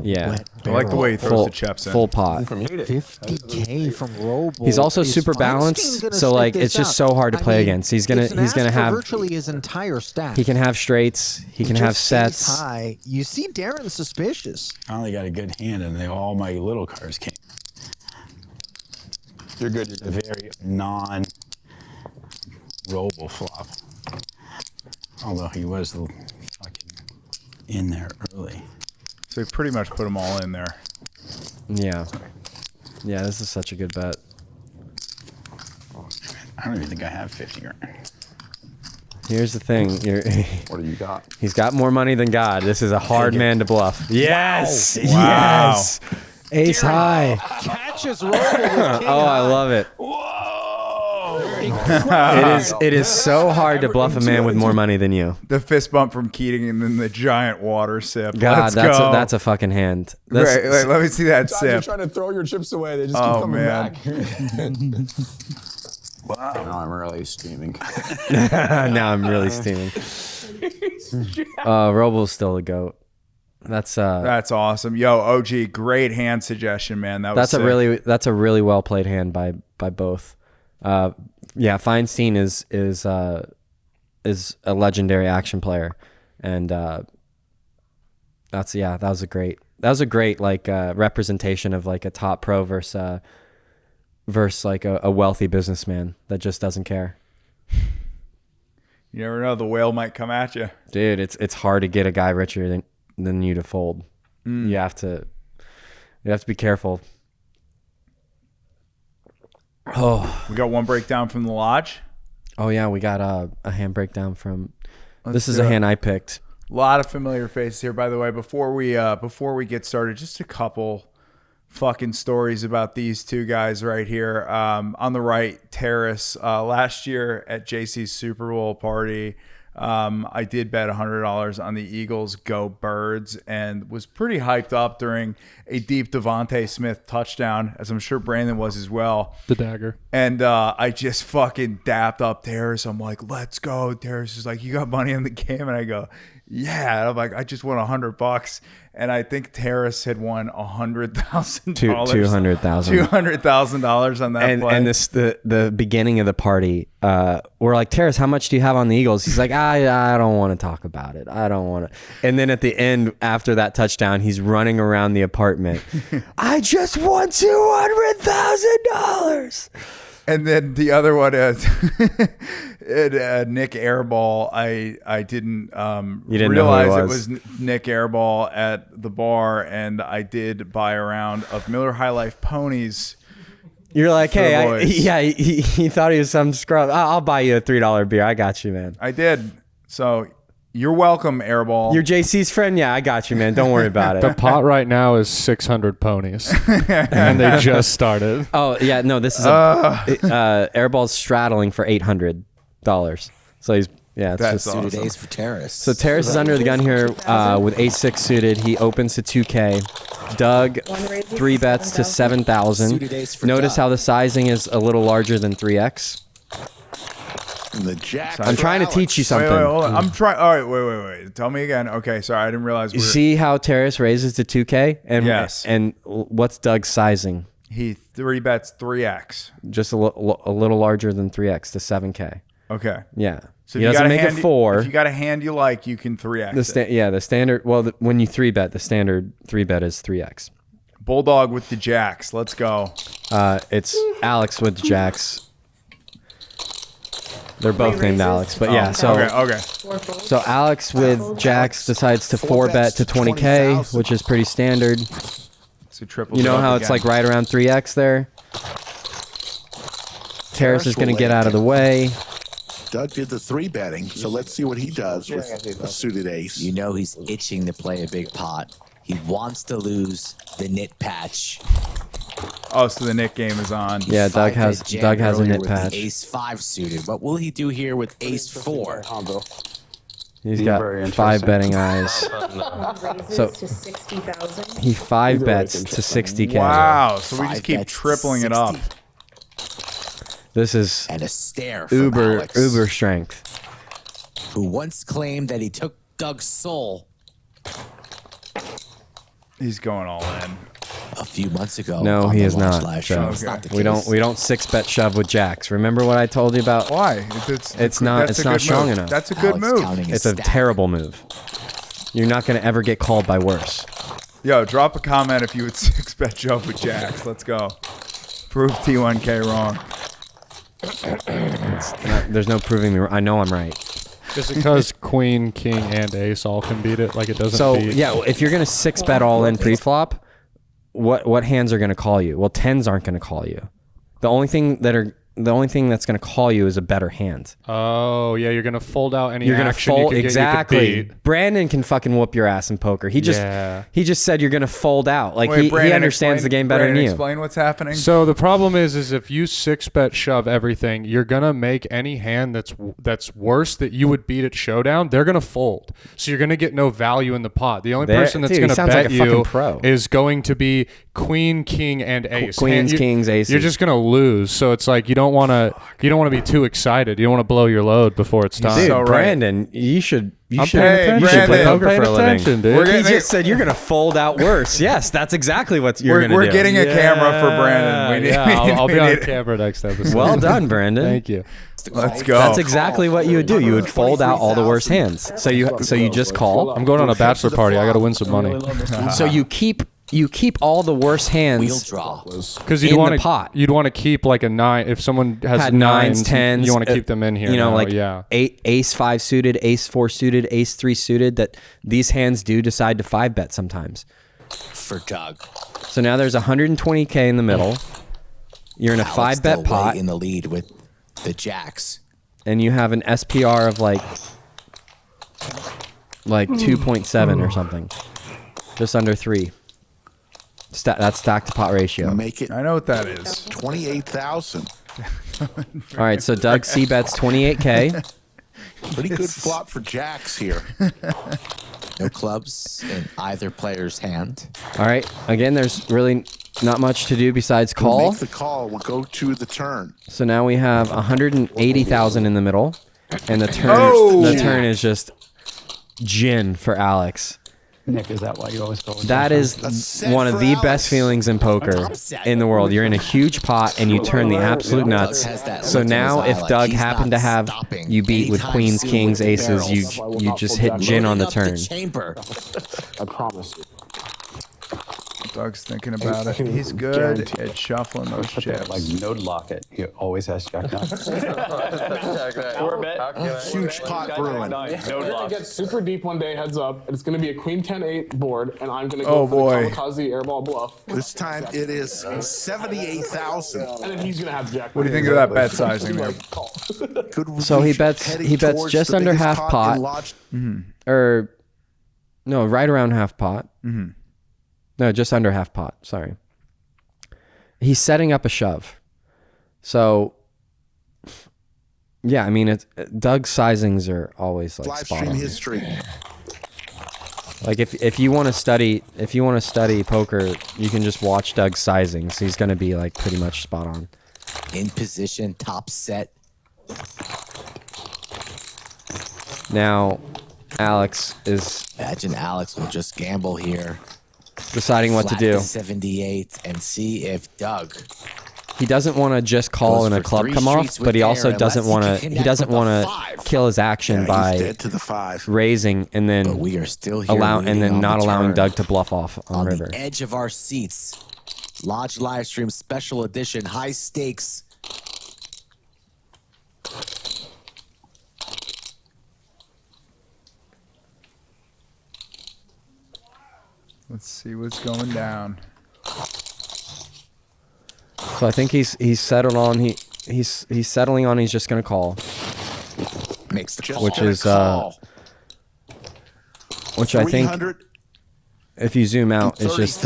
Yeah. I like the way he throws the chips in. Full pot. 50K from Robles. He's also super balanced, so like it's just so hard to play against. He's gonna have virtually his entire stack. He can have straights. He can have sets. High. You see Darren suspicious. I only got a good hand, and all my little cards came. You're good. It's a very non-Roble flop. Although he was fucking in there early. So he pretty much put them all in there. Yeah. Yeah, this is such a good bet. I don't even think I have 50 grand. Here's the thing. What do you got? He's got more money than God. This is a hard man to bluff. Yes. Wow. Yes. Ace high. Catches Robles with king I love it. It is so hard to bluff a man with more money than you. The fist bump from Keating, and then the giant water sip. God, Let's go. that's a fucking hand. Right, let me see that sip. You're trying to throw your chips away. They just keep coming back. Wow. Now I'm really steaming. Now I'm really steaming. Robles still a GOAT. That's awesome. Yo, OG, great hand suggestion, man. That's sick. a really well played hand by both. Feinstein is a legendary action player, and that was a great like representation of like a top pro versus like a wealthy businessman that just doesn't care. You never know, the whale might come at you, dude. It's hard to get a guy richer than you to fold. You have to be careful. Oh, we got one breakdown from the lodge. Oh yeah, we got a hand breakdown from. This is do a it. hand I picked. A lot of familiar faces here, by the way. Before we get started, just a couple fucking stories about these two guys right here. On the right, Terrace. Last year at JC's Super Bowl party, I did bet $100 on the Eagles go Birds and was pretty hyped up during a deep Devontae Smith touchdown, as I'm sure Brandon was as well. The dagger. And I just fucking dapped up Terrace. I'm like, let's go. Terrace is like, you got money on the game? And I go, yeah. And I'm like, I just won $100. And I think Terrace had won $100,000. $200,000 on that play. And this the beginning of the party, we're like, Terrace, how much do you have on the Eagles? He's like, I don't want to talk about it. I don't want to. And then at the end, after that touchdown, he's running around the apartment. I just won $200,000. And then the other one is Nick Airball. I didn't, realize it was Nick Airball at the bar, and I did buy a round of Miller High Life ponies. You're like, hey, he thought he was some scrub. I'll buy you a $3 beer. I got you, man. I did. So you're welcome, Airball. You're JC's friend? Yeah, I got you, man. Don't worry about it. The pot right now is 600 ponies. And they just started. Oh, yeah. No, this is Airball's straddling for $800. So he's, yeah, it's That's just awesome. Suited ace for Terrace. So Terrace is under the gun here with ace 6 suited. He opens to 2K. Doug, 3 bets to 7,000. Notice how the sizing is a little larger than 3X. And the jack. I'm trying to teach you something. Wait, hold on. I'm trying. All right, wait. Tell me again. Okay, sorry, I didn't realize. You see how Terrace raises to 2K? And, yes. And what's Doug's sizing? He 3 bets 3X. Just a little larger than 3X to 7K. Okay. Yeah. So he if you doesn't got a make hand, it 4. If you got a hand you like, you can 3X it. The standard. Well, when you 3 bet, the standard 3 bet is 3X. Bulldog with the jacks. Let's go. It's Alex with the jacks. They're both named Alex, but yeah. So okay. So Alex with jacks decides to 4 bet to 20K, which is pretty standard. So triple. You know how it's like right around 3X there. Terrace is going to get out of the way. Doug did the 3 betting, so let's see what he does with a suited ace. You know he's itching to play a big pot. He wants to lose the knit patch. Oh, so the knit game is on. Yeah, Doug has a knit patch. Ace 5 suited. What will he do here with ace 4? He's got 5 betting eyes. So he 5 bets to 60K. Wow, so we just keep tripling it up. This is and a stare from uber Alex, strength. who once claimed that he took Doug's soul He's going all in. a few months ago. No, on he the is Launch not. Live Joe. show. It's not the We case. don't 6-bet shove with jacks. Remember what I told you about? Why? It's not strong enough. That's a good Alex move. counting his It's a stack. terrible move. You're not going to ever get called by worse. Yo, drop a comment if you would 6-bet shove with jacks. Let's go. Prove T1K wrong. There's no proving me wrong. I know I'm right. Is it because queen, king, and ace all can beat it? Like it doesn't So beat? yeah, if you're gonna 6-bet all in pre-flop, what hands are gonna call you? Well, 10s aren't gonna call you. The only thing that's gonna call you is a better hand. Oh yeah, you're gonna fold out any You're gonna action fold you could exactly. Get, you could beat. Brandon can fucking whoop your ass in poker. He just said you're gonna fold out. Like Wait, he Brandon, understands the game better Brandon, than you. Explain what's happening. So the problem is if you 6-bet shove everything, you're gonna make any hand that's worse that you would beat at showdown. They're gonna fold. So you're gonna get no value in the pot. The only person that's gonna bet you is going to be queen, king, and ace. Queens, kings, aces. You're just gonna lose. So it's like you don't want to be too excited. You don't want to blow your load before it's time. Dude, So right. Brandon, you should play Brandon, poker for a living. Dude. He just said you're gonna fold out worse. Yes, that's exactly what you're gonna do. We're getting a camera for Brandon. I'll be on camera next episode. Well done, Brandon. Thank you. Let's go. That's exactly what you would do. You would fold out all the worst hands. So you just call. I'm going on a bachelor party. I got to win some money. So you keep all the worst hands Wheel draw. Because in the pot. You'd want to keep like a 9. If someone has had nines, 9s, 10s. you want to keep them in here. You know, now, like yeah. ace 5 suited, ace 4 suited, ace 3 suited. That these hands do decide to 5-bet sometimes. For Doug. So now there's 120K in the middle. You're in a Alex 5-bet still pot. way in the lead with the jacks. And you have an SPR of like 2.7 or something. Just under 3. That's stack to pot ratio. Make it. I know what that is. 28,000. All right, so Doug C bets 28K. Pretty good flop for jacks here. No clubs in either player's hand. All right, again, there's really not much to do besides We'll call. make the call. We'll go to the turn. So now we have 180,000 in the middle, and the turn the turn is just gin for Alex. Nick, is that why you always go? That is one of the best feelings in poker in the world. You're in a huge pot and you turn the absolute nuts. So now if Doug happened to have you beat with queens, kings, aces, you just hit gin on the turn. I promise you. Doug's thinking about it. He's good at shuffling those chips. Like node lock it. He always has jack nine. Huge pot brewing. It's gonna get super deep one day, heads up. It's gonna be a queen 10-8 board, and I'm gonna go for the kamikaze airball bluff. This time it is 78,000. And then he's gonna have jack. What do you think of that bet sizing there? So he bets just under half pot. Or no, right around half pot. No, just under half pot. Sorry. He's setting up a shove. So, yeah, I mean, Doug's sizings are always like Live spot stream on. history. Like if you want to study poker, you can just watch Doug's sizings. He's going to be like pretty much spot on. In position, top set. Now, Alex is Imagine Alex will just gamble here. Deciding what to Flat do. 78 and see if Doug. He doesn't want to just call Goes and a for club 3 come off, streets with but he also air doesn't unless want he to. can He connect doesn't with a want to 5. kill his action He's by dead to the 5. raising and then But we are still here leading then on not the allowing turn. Doug to bluff off on river. The edge of our seats. Lodge live stream special edition, high stakes. Let's see what's going down. So I think he's settled on he's settling on he's just gonna call, Makes the which is which I think if you zoom out it's just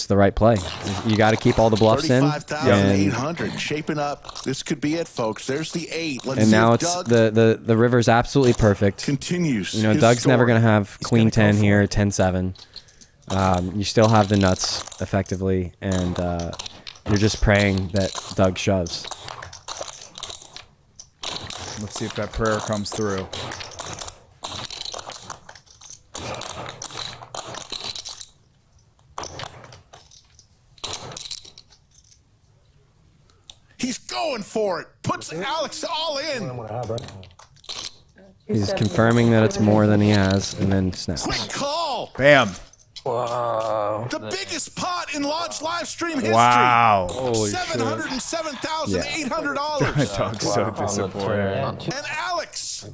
the right play. You got to keep all the bluffs in. 35,800 shaping up. This could be it, folks. There's the 8. Let's And see now if it's Doug the river's absolutely perfect. continues. You know, his Doug's never story. gonna have queen 10 here, 10-7. You still have the nuts effectively, and you're just praying that Doug shoves. Let's see if that prayer comes through. He's going for it. Puts Alex all in. He's confirming that it's more than he has, and then snaps. Quick call. Bam. Wow. The biggest pot in Lodge live stream history. Wow. Holy shit. $707,800. Doug's so disappointed. And Alex.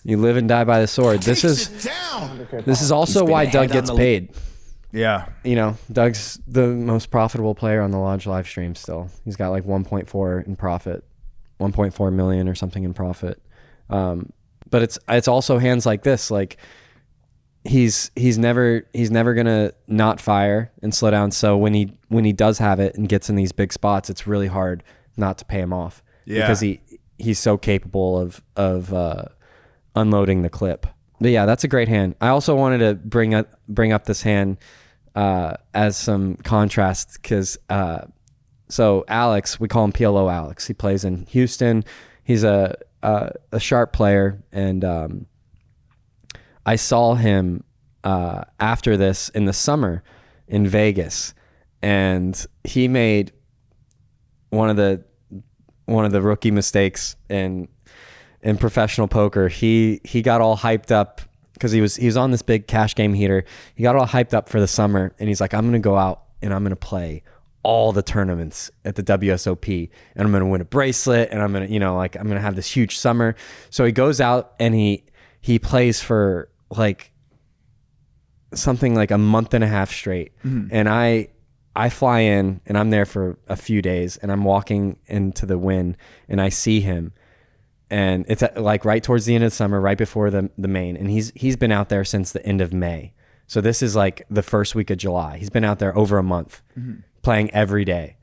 You live and die by the sword. This is also why Doug gets paid. Yeah. You know, Doug's the most profitable player on the Lodge live stream still. He's got like 1.4 in profit, 1.4 million or something in profit. But it's also hands like this. Like he's never gonna not fire and slow down. So when he does have it and gets in these big spots, it's really hard not to pay him off. Yeah. Because he's so capable of unloading the clip. But yeah, that's a great hand. I also wanted to bring up this hand as some contrast because so Alex, we call him PLO Alex. He plays in Houston. He's a sharp player, and I saw him after this in the summer in Vegas, and he made one of the rookie mistakes in professional poker. He got all hyped up because he was on this big cash game heater. He got all hyped up for the summer, and he's like, I'm gonna go out and I'm gonna play all the tournaments at the WSOP, and I'm gonna win a bracelet, and I'm gonna have this huge summer. So he goes out and he plays for like something like a month and a half straight. And I I fly in and I'm there for a few days and I'm walking into the Wynn and I see him, and it's like right towards the end of the summer, right before the main, and he's been out there since the end of May. So this is like the first week of July. He's been out there over a month, playing every day.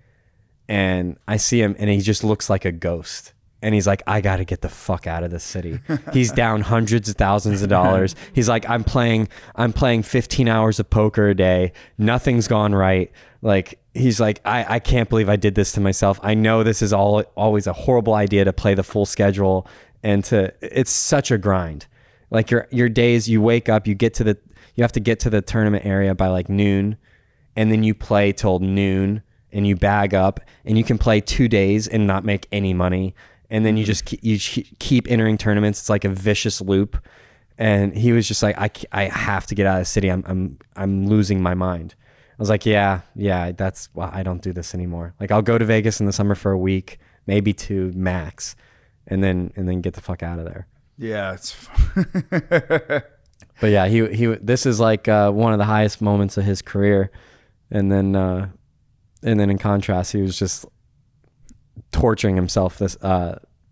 And I see him and he just looks like a ghost. And he's like, I got to get the fuck out of this city. He's down hundreds of thousands of dollars. He's like, I'm playing 15 hours of poker a day. Nothing's gone right. Like, he's like, I can't believe I did this to myself. I know this is always a horrible idea to play the full schedule, and it's such a grind. Like your days, you wake up, you have to get to the tournament area by like noon, and then you play till noon and you bag up, and you can play 2 days and not make any money. And then you just keep entering tournaments. It's like a vicious loop. And he was just like, I have to get out of the city. I'm losing my mind. I was like, yeah, that's why I don't do this anymore. Like, I'll go to Vegas in the summer for a week, maybe 2 max, and then get the fuck out of there. Yeah, it's but yeah, he this is like one of the highest moments of his career. And then in contrast, he was just torturing himself this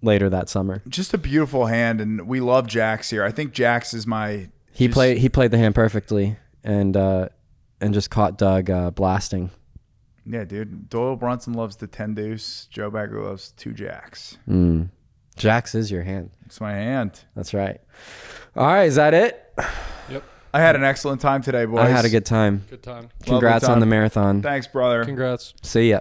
later that summer. Just a beautiful hand, and we love Jax here. I think Jax is my. He played the hand perfectly, and just caught Doug blasting. Yeah, dude. Doyle Brunson loves the 10 deuce. Joe Begley loves 2 jacks. Jax is your hand. It's my hand. That's right. All right, is that it? Yep. I had an excellent time today, boys. I had a good time. Good time. Congrats on the marathon. Thanks, brother. Congrats. See ya.